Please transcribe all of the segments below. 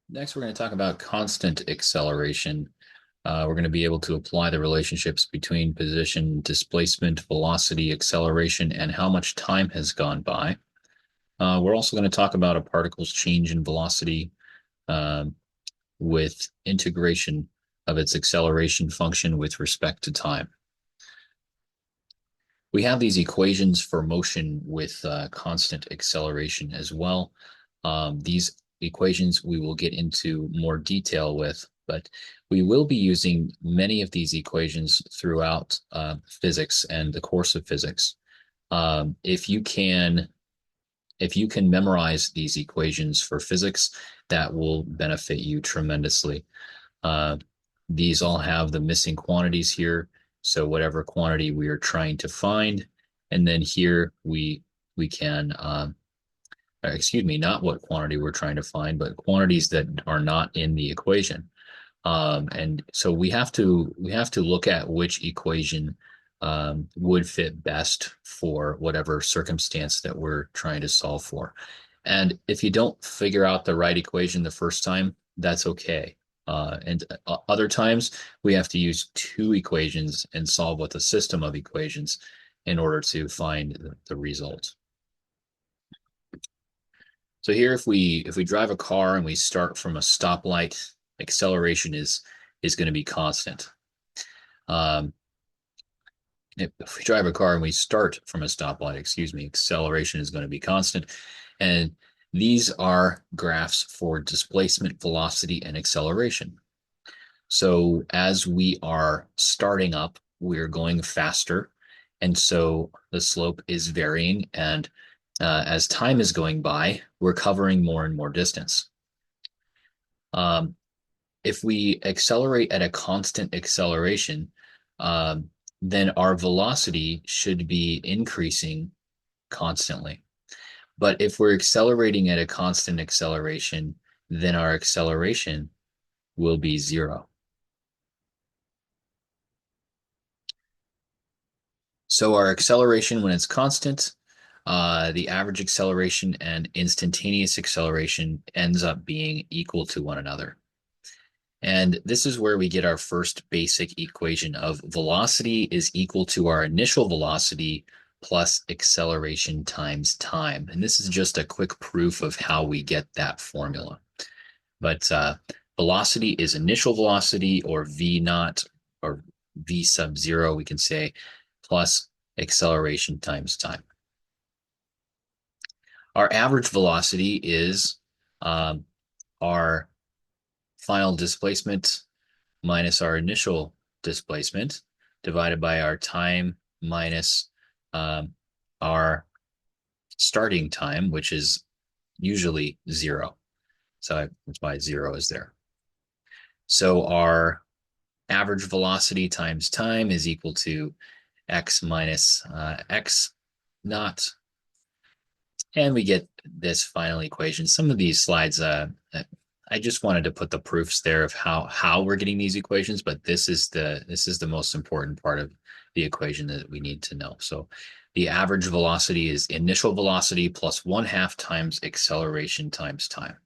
Next, we're going to talk about constant acceleration. We're going to be able to apply the relationships between position, displacement, velocity, acceleration, and how much time has gone by. We're also going to talk about a particle's change in velocity um, with integration of its acceleration function with respect to time. We have these equations for motion with constant acceleration as well. These equations we will get into more detail with, but we will be using many of these equations throughout physics and the course of physics. If you can memorize these equations for physics, that will benefit you tremendously. Uh, these all have the missing quantities here. So whatever quantity we are trying to find, and then here we can, excuse me, not what quantity we're trying to find, but quantities that are not in the equation. And so we have to look at which equation would fit best for whatever circumstance that we're trying to solve for. And if you don't figure out the right equation the first time, that's okay. And other times we have to use two equations and solve with a system of equations in order to find the result. So here, if we drive a car and we start from a stoplight, acceleration is going to be constant. Um, if we drive a car and we start from a stoplight, excuse me, acceleration is going to be constant. And these are graphs for displacement, velocity, and acceleration. So as we are starting up, we're going faster. And so the slope is varying. And as time is going by, we're covering more and more distance. Um, if we accelerate at a constant acceleration, then our velocity should be increasing constantly. But if we're accelerating at a constant acceleration, then our acceleration will be zero. So our acceleration, when it's constant, the average acceleration and instantaneous acceleration ends up being equal to one another. And this is where we get our first basic equation of velocity is equal to our initial velocity plus acceleration times time. And this is just a quick proof of how we get that formula. But velocity is initial velocity, or V naught, or V sub zero, we can say, plus acceleration times time. Our average velocity is our final displacement minus our initial displacement divided by our time minus our starting time, which is usually zero. So that's why zero is there. So our average velocity times time is equal to x minus x naught. And we get this final equation. Some of these slides, I just wanted to put the proofs there of how we're getting these equations, but this is the most important part of the equation that we need to know. So the average velocity is initial velocity plus 1/2 times acceleration times time.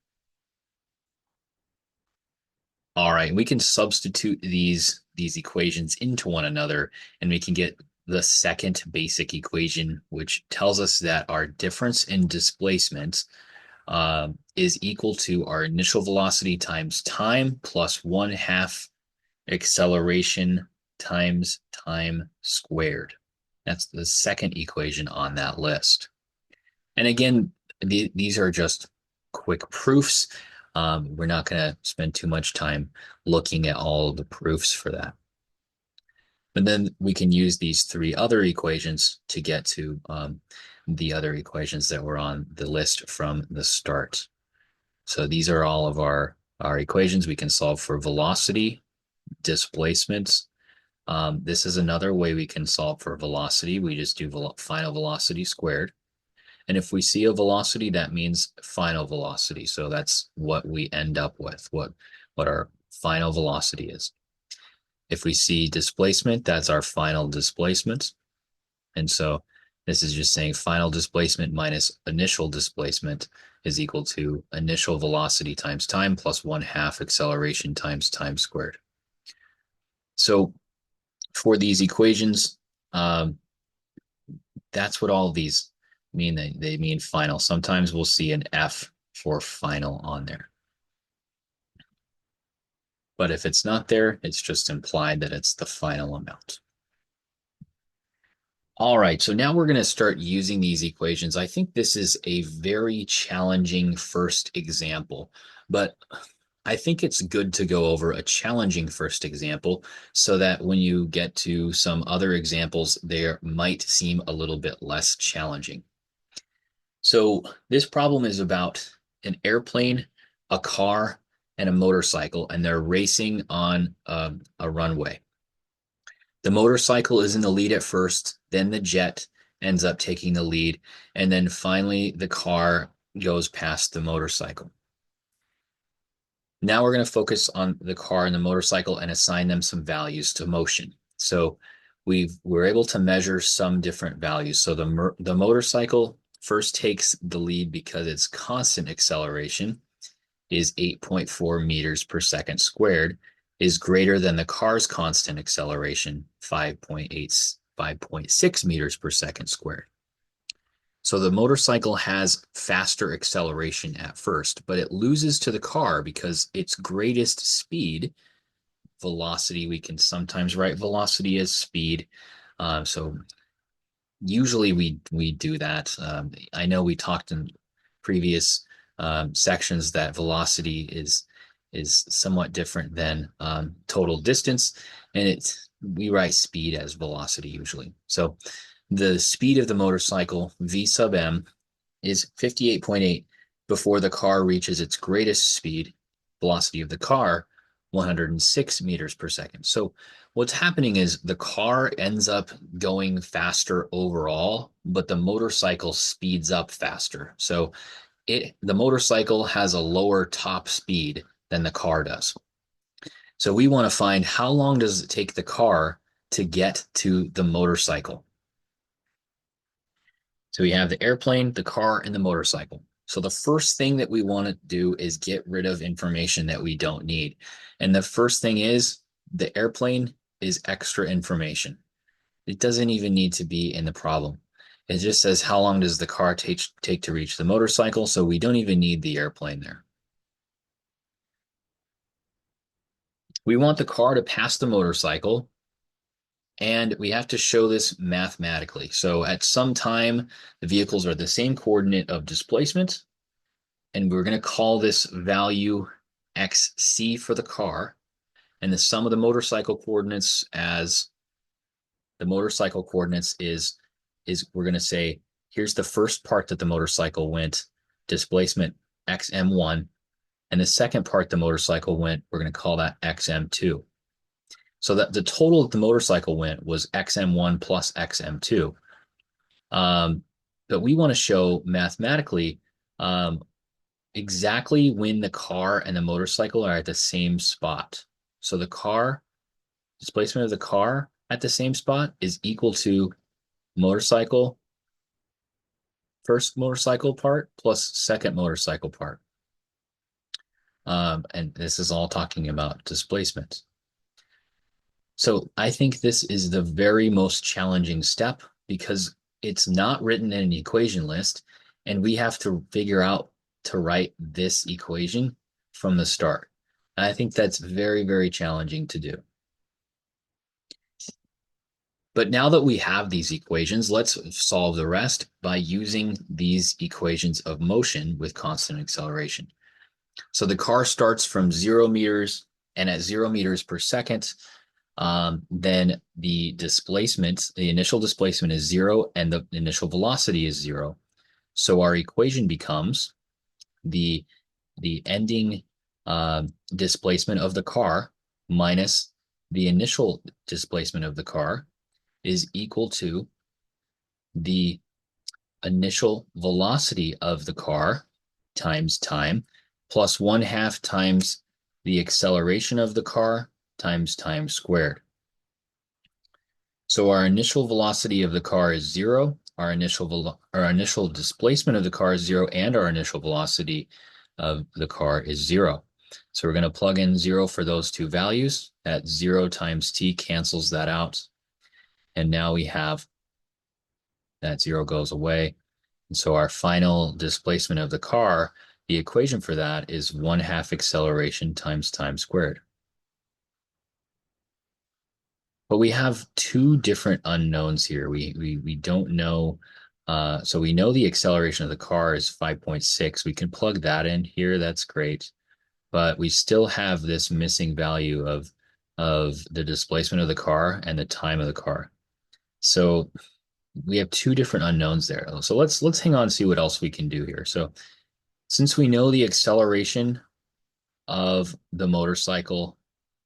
All right, we can substitute these equations into one another, and we can get the second basic equation, which tells us that our difference in displacement is equal to our initial velocity times time plus 1/2 acceleration times time squared. That's the second equation on that list. And again, these are just quick proofs. We're not going to spend too much time looking at all of the proofs for that. But then we can use these three other equations to get to the other equations that were on the list from the start. So these are all of our equations. We can solve for velocity, displacements. This is another way we can solve for velocity. We just do final velocity squared. And if we see a velocity, that means final velocity. So that's what we end up with, what our final velocity is. If we see displacement, that's our final displacement. And so this is just saying final displacement minus initial displacement is equal to initial velocity times time plus 1/2 acceleration times time squared. So for these equations, that's what all of these mean. They mean final. Sometimes we'll see an F for final on there. But if it's not there, it's just implied that it's the final amount. All right, so now we're going to start using these equations. I think this is a very challenging first example, but I think it's good to go over a challenging first example so that when you get to some other examples, they might seem a little bit less challenging. So this problem is about an airplane, a car, and a motorcycle, and they're racing on a runway. The motorcycle is in the lead at first, then the jet ends up taking the lead, and then finally the car goes past the motorcycle. Now we're going to focus on the car and the motorcycle and assign them some values to motion. So we're able to measure some different values. So the motorcycle first takes the lead because its constant acceleration is 8.4 meters per second squared, is greater than the car's constant acceleration, 5.6 meters per second squared. So the motorcycle has faster acceleration at first, but it loses to the car because its greatest speed, velocity, we can sometimes write velocity as speed. So usually we do that. I know we talked in previous sections that velocity is somewhat different than total distance, and we write speed as velocity usually. So the speed of the motorcycle, V sub m, is 58.8 before the car reaches its greatest speed, velocity of the car, 106 meters per second. So what's happening is the car ends up going faster overall, but the motorcycle speeds up faster. So the motorcycle has a lower top speed than the car does. So we want to find how long does it take the car to get to the motorcycle. So we have the airplane, the car, and the motorcycle. So the first thing that we want to do is get rid of information that we don't need. And the first thing is the airplane is extra information. It doesn't even need to be in the problem. It just says how long does the car take to reach the motorcycle, so we don't even need the airplane there. We want the car to pass the motorcycle, and we have to show this mathematically. So at some time, the vehicles are the same coordinate of displacement, and we're going to call this value xc for the car, and the sum of the motorcycle coordinates as the motorcycle coordinates is we're going to say, here's the first part that the motorcycle went, displacement xm1, and the second part the motorcycle went, we're going to call that xm2. So that the total of the motorcycle went was xm1 plus xm2. But we want to show mathematically exactly when the car and the motorcycle are at the same spot. So the car, displacement of the car at the same spot is equal to motorcycle, first motorcycle part plus second motorcycle part. And this is all talking about displacement. So I think this is the very most challenging step because it's not written in an equation list, and we have to figure out to write this equation from the start. And I think that's very, very challenging to do. But now that we have these equations, let's solve the rest by using these equations of motion with constant acceleration. So the car starts from 0 meters, and at 0 meters per second, then the displacement, the initial displacement is 0 and the initial velocity is 0. So our equation becomes the ending displacement of the car minus the initial displacement of the car is equal to the initial velocity of the car times time plus 1/2 times the acceleration of the car times time squared. So our initial velocity of the car is 0. our initial displacement of the car is 0 and our initial velocity of the car is 0. So we're going to plug in 0 for those two values. That 0 times t cancels that out. And now we have that 0 goes away. And so our final displacement of the car, the equation for that is 1/2 acceleration times time squared. But we have two different unknowns here. We don't know. So we know the acceleration of the car is 5.6. We can plug that in here. That's great. But we still have this missing value of the displacement of the car and the time of the car. So we have two different unknowns there. So let's hang on and see what else we can do here. So since we know the acceleration of the motorcycle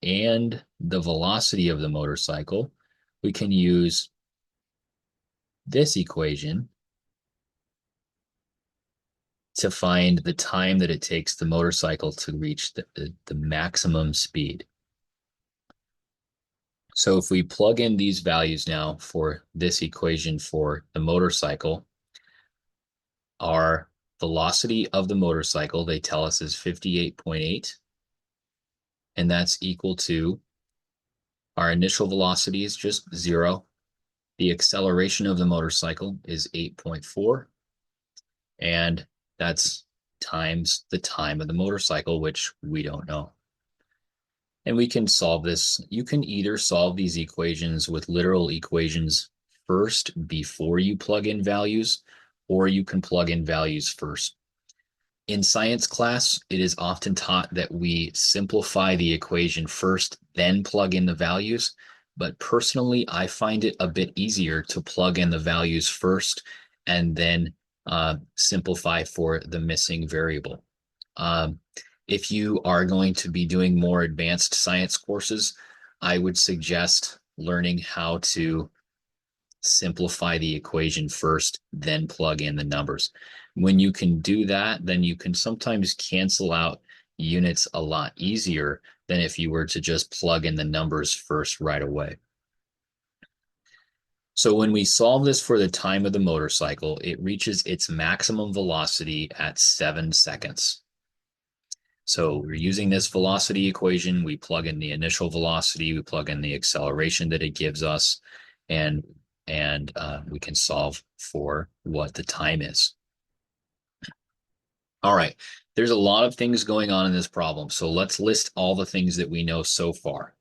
and the velocity of the motorcycle, we can use this equation to find the time that it takes the motorcycle to reach the maximum speed. So if we plug in these values now for this equation for the motorcycle, our velocity of the motorcycle, they tell us, is 58.8. And that's equal to our initial velocity is just 0. The acceleration of the motorcycle is 8.4. And that's times the time of the motorcycle, which we don't know. And we can solve this. You can either solve these equations with literal equations first before you plug in values, or you can plug in values first. In science class, it is often taught that we simplify the equation first, then plug in the values. But personally, I find it a bit easier to plug in the values first and then simplify for the missing variable. If you are going to be doing more advanced science courses, I would suggest learning how to simplify the equation first, then plug in the numbers. When you can do that, then you can sometimes cancel out units a lot easier than if you were to just plug in the numbers first right away. So when we solve this for the time of the motorcycle, it reaches its maximum velocity at 7 seconds. So we're using this velocity equation. We plug in the initial velocity, we plug in the acceleration that it gives us, and we can solve for what the time is. All right, there's a lot of things going on in this problem. So let's list all the things that we know so far.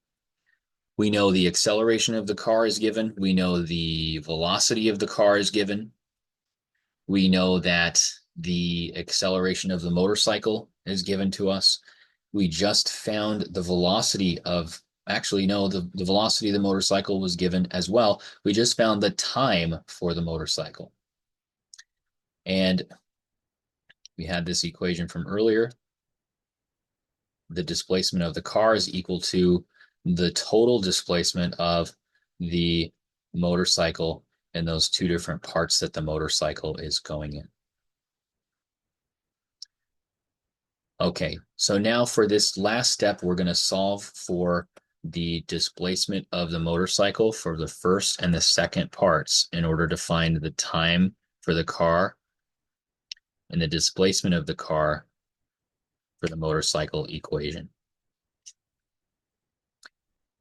We know the acceleration of the car is given. We know the velocity of the car is given. We know that the acceleration of the motorcycle is given to us. We just found the velocity of, actually, no, the velocity of the motorcycle was given as well. We just found the time for the motorcycle. And we had this equation from earlier. The displacement of the car is equal to the total displacement of the motorcycle and those two different parts that the motorcycle is going in. Okay, so now for this last step, we're going to solve for the displacement of the motorcycle for the first and the second parts in order to find the time for the car and the displacement of the car for the motorcycle equation.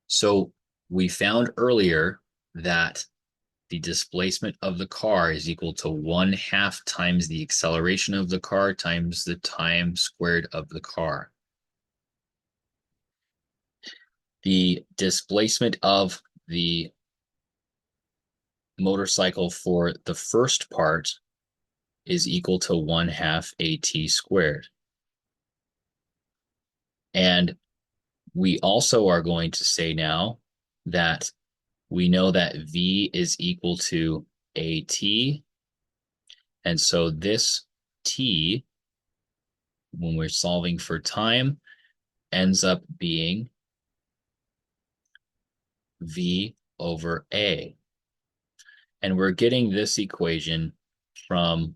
So we found earlier that the displacement of the car is equal to 1/2 times the acceleration of the car times the time squared of the car. The displacement of the motorcycle for the first part is equal to 1/2 AT squared. And we also are going to say now that we know that V is equal to AT. And so this T, when we're solving for time, ends up being V over A. And we're getting this equation from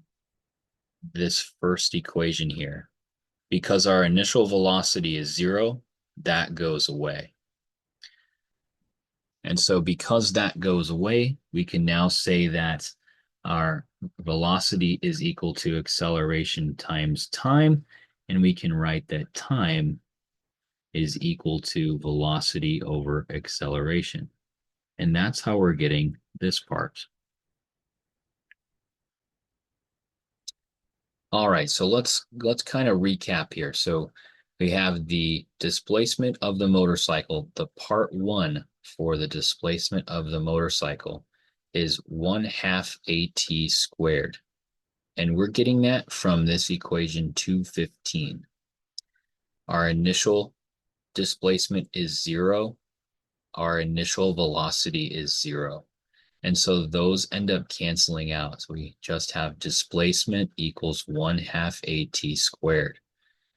this first equation here. Because our initial velocity is 0, that goes away. And so because that goes away, we can now say that our velocity is equal to acceleration times time, and we can write that time is equal to velocity over acceleration. And that's how we're getting this part. All right, so let's kind of recap here. So we have the displacement of the motorcycle. The part one for the displacement of the motorcycle is 1/2 AT squared. And we're getting that from this equation 215. Our initial displacement is 0. Our initial velocity is 0. And so those end up canceling out. So we just have displacement equals 1/2 AT squared.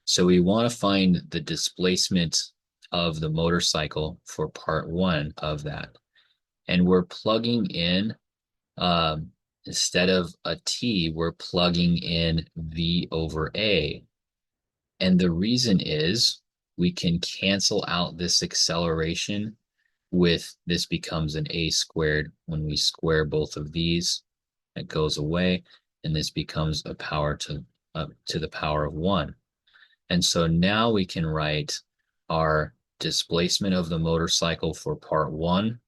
So we want to find the displacement of the motorcycle for part one of that. And we're plugging in, instead of a T, we're plugging in V over A. And the reason is we can cancel out this acceleration with this becomes an A squared. When we square both of these, it goes away, and this becomes a power to the power of 1. And so now we can write our displacement of the motorcycle for part one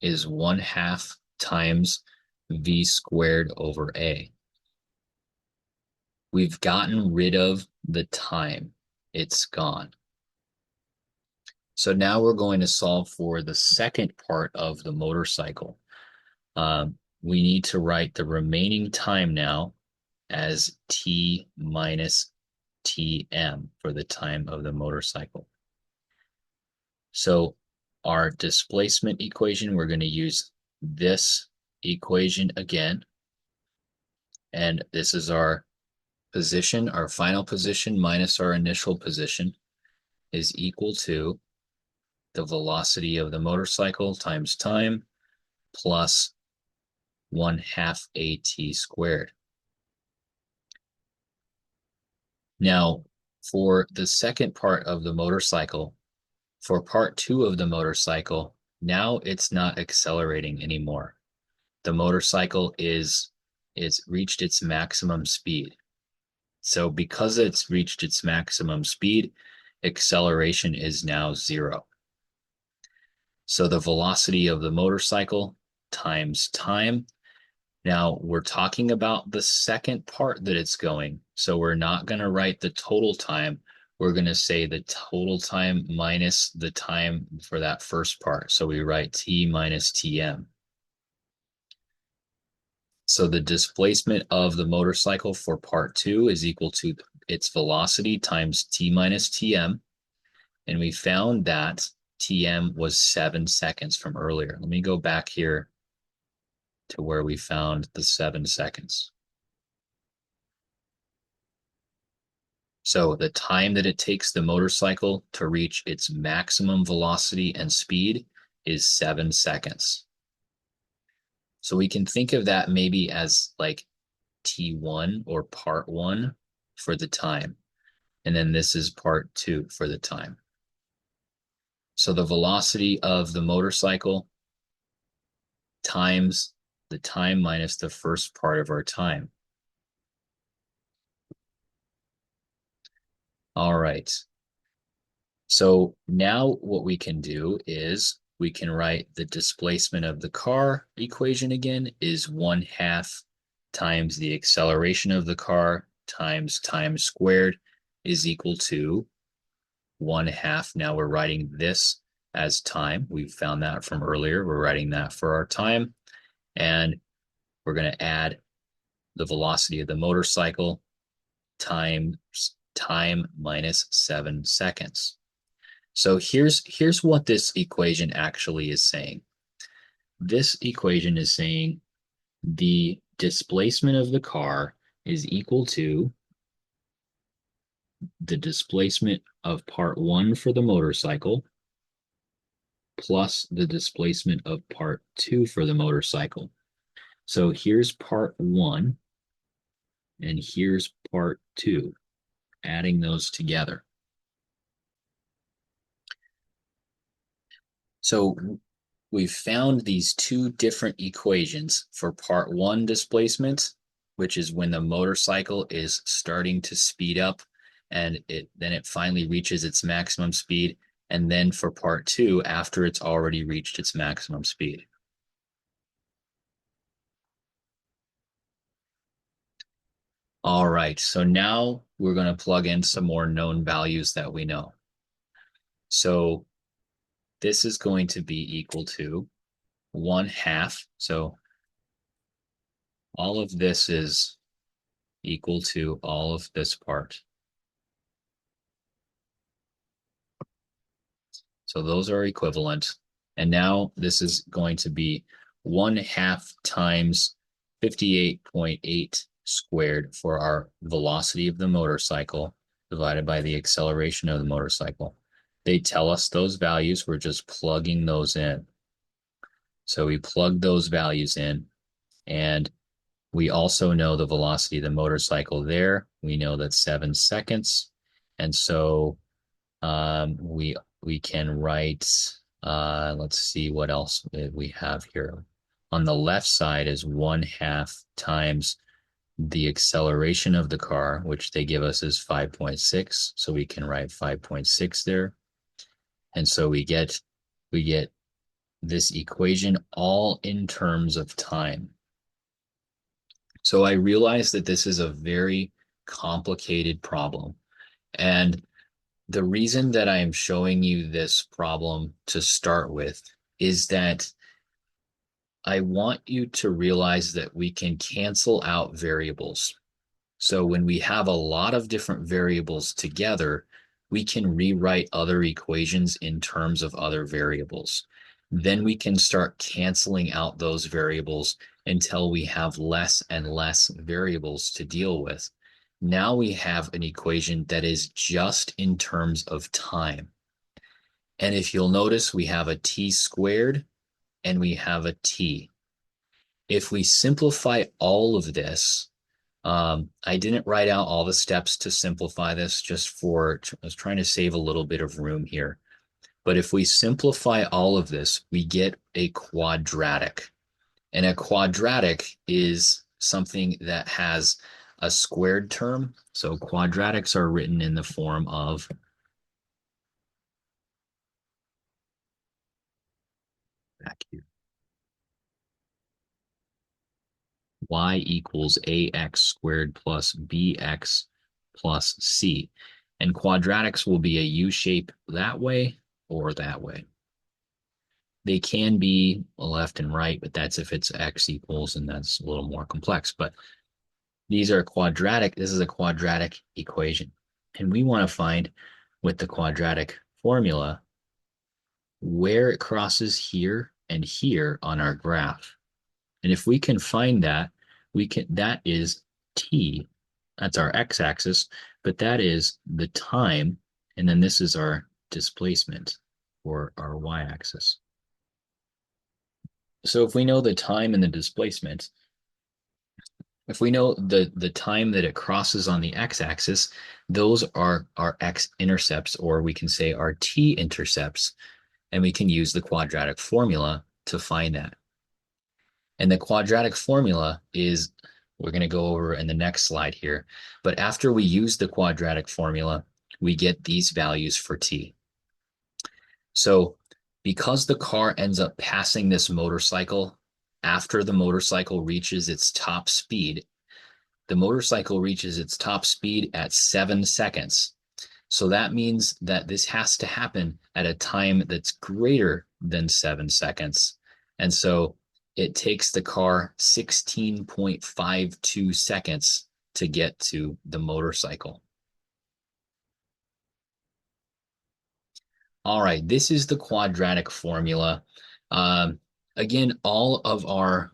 is 1/2 times V squared over A. We've gotten rid of the time. It's gone. So now we're going to solve for the second part of the motorcycle. We need to write the remaining time now as T minus Tm for the time of the motorcycle. So our displacement equation, we're going to use this equation again. And this is our position, our final position minus our initial position is equal to the velocity of the motorcycle times time plus 1/2 AT squared. Now, for the second part of the motorcycle, for part two of the motorcycle, now it's not accelerating anymore. The motorcycle it's reached its maximum speed. So because it's reached its maximum speed, acceleration is now 0. So the velocity of the motorcycle times time. Now we're talking about the second part that it's going. So we're not going to write the total time. We're going to say the total time minus the time for that first part. So we write T minus Tm. So the displacement of the motorcycle for part two is equal to its velocity times T minus Tm. And we found that Tm was 7 seconds from earlier. Let me go back here to where we found the 7 seconds. So the time that it takes the motorcycle to reach its maximum velocity and speed is 7 seconds. So we can think of that maybe as like T1 or part one for the time. And then this is part two for the time. So the velocity of the motorcycle times the time minus the first part of our time. All right. So now what we can do is we can write the displacement of the car equation again is 1/2 times the acceleration of the car times time squared is equal to 1/2. Now we're writing this as time. We found that from earlier. We're writing that for our time. And we're going to add the velocity of the motorcycle times time minus 7 seconds. So here's what this equation actually is saying. This equation is saying the displacement of the car is equal to the displacement of part one for the motorcycle plus the displacement of part two for the motorcycle. So here's part one and here's part two, adding those together. So we've found these two different equations for part one displacement, which is when the motorcycle is starting to speed up and then it finally reaches its maximum speed. And then for part two, after it's already reached its maximum speed. All right, so now we're going to plug in some more known values that we know. So this is going to be equal to 1/2. So all of this is equal to all of this part. So those are equivalent. And now this is going to be 1/2 times 58.8 squared for our velocity of the motorcycle divided by the acceleration of the motorcycle. They tell us those values. We're just plugging those in. So we plug those values in, and we also know the velocity of the motorcycle there. We know that's 7 seconds. And so we can write, let's see what else we have here. On the left side is 1/2 times the acceleration of the car, which they give us is 5.6. So we can write 5.6 there. And so we get this equation all in terms of time. So I realize that this is a very complicated problem. And the reason that I am showing you this problem to start with is that I want you to realize that we can cancel out variables. So when we have a lot of different variables together, we can rewrite other equations in terms of other variables. Then we can start canceling out those variables until we have less and less variables to deal with. Now we have an equation that is just in terms of time. And if you'll notice, we have a t squared and we have a t. If we simplify all of this, I didn't write out all the steps to simplify this I was trying to save a little bit of room here. But if we simplify all of this, we get a quadratic. And a quadratic is something that has a squared term. So quadratics are written in the form of back here. Y equals ax squared plus bx plus c. And quadratics will be a U shape that way or that way. They can be left and right, but that's if it's x equals, and that's a little more complex. But these are quadratic. This is a quadratic equation. And we want to find with the quadratic formula where it crosses here and here on our graph. And if we can find that, that is t. That's our x-axis, but that is the time, and then this is our displacement or our y-axis. So if we know the time and the displacement, if we know the time that it crosses on the x-axis, those are our x-intercepts, or we can say our t-intercepts, and we can use the quadratic formula to find that. And the quadratic formula is, we're going to go over in the next slide here, but after we use the quadratic formula, we get these values for t. So because the car ends up passing this motorcycle after the motorcycle reaches its top speed, the motorcycle reaches its top speed at 7 seconds. So that means that this has to happen at a time that's greater than 7 seconds. And so it takes the car 16.52 seconds to get to the motorcycle. All right, this is the quadratic formula. Again, all of our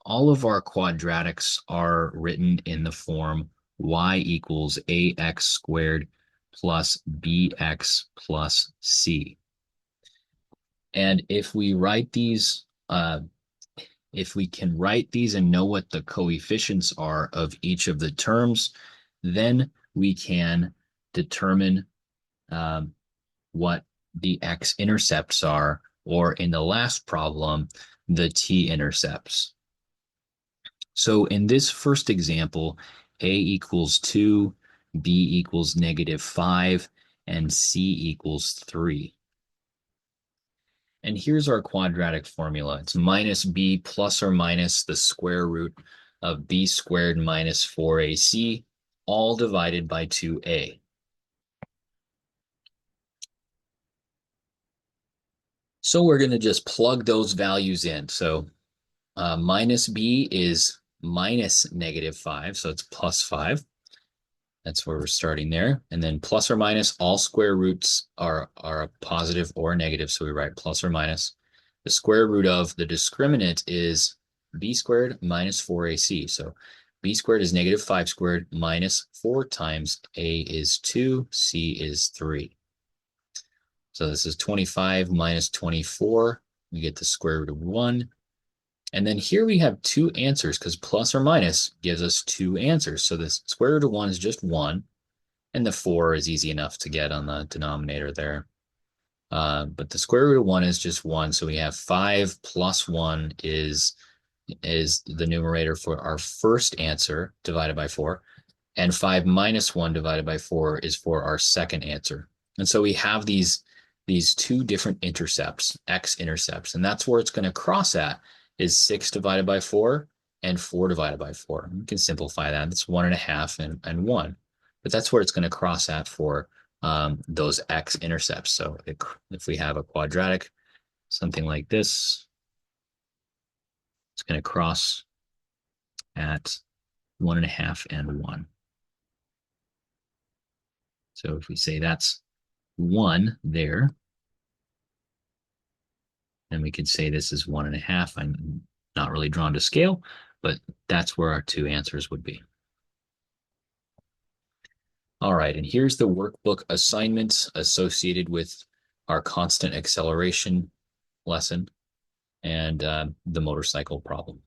quadratics are written in the form y equals ax squared plus bx plus c. And if we write these, if we can write these and know what the coefficients are of each of the terms, then we can determine what the x-intercepts are, or in the last problem, the t-intercepts. So in this first example, A equals 2, B equals -5, and C equals 3. And here's our quadratic formula. It's minus b plus or minus the square root of b squared minus 4ac, all divided by 2a. So we're going to just plug those values in. So minus b is minus -5, so it's plus 5. That's where we're starting there. And then plus or minus, all square roots are a positive or a negative, so we write plus or minus. The square root of the discriminant is b squared minus 4ac. So b squared is -5 squared minus 4 times a is 2, c is 3. So this is 25 minus 24. We get the square root of 1. And then here we have two answers because plus or minus gives us two answers. So the square root of 1 is just 1. And the 4 is easy enough to get on the denominator there. But the square root of 1 is just 1. So we have 5 plus 1 is the numerator for our first answer divided by 4. And 5 minus 1 divided by 4 is for our second answer. And so we have these two different intercepts, x-intercepts. And that's where it's going to cross at is 6 divided by 4 and 4 divided by 4. We can simplify that. It's 1.5 and 1. But that's where it's going to cross at for those x-intercepts. So if we have a quadratic, something like this, it's going to cross at 1.5 and 1. So if we say that's 1 there, then we could say this is 1.5. I'm not really drawn to scale, but that's where our two answers would be. All right, and here's the workbook assignments associated with our constant acceleration lesson and the motorcycle problem.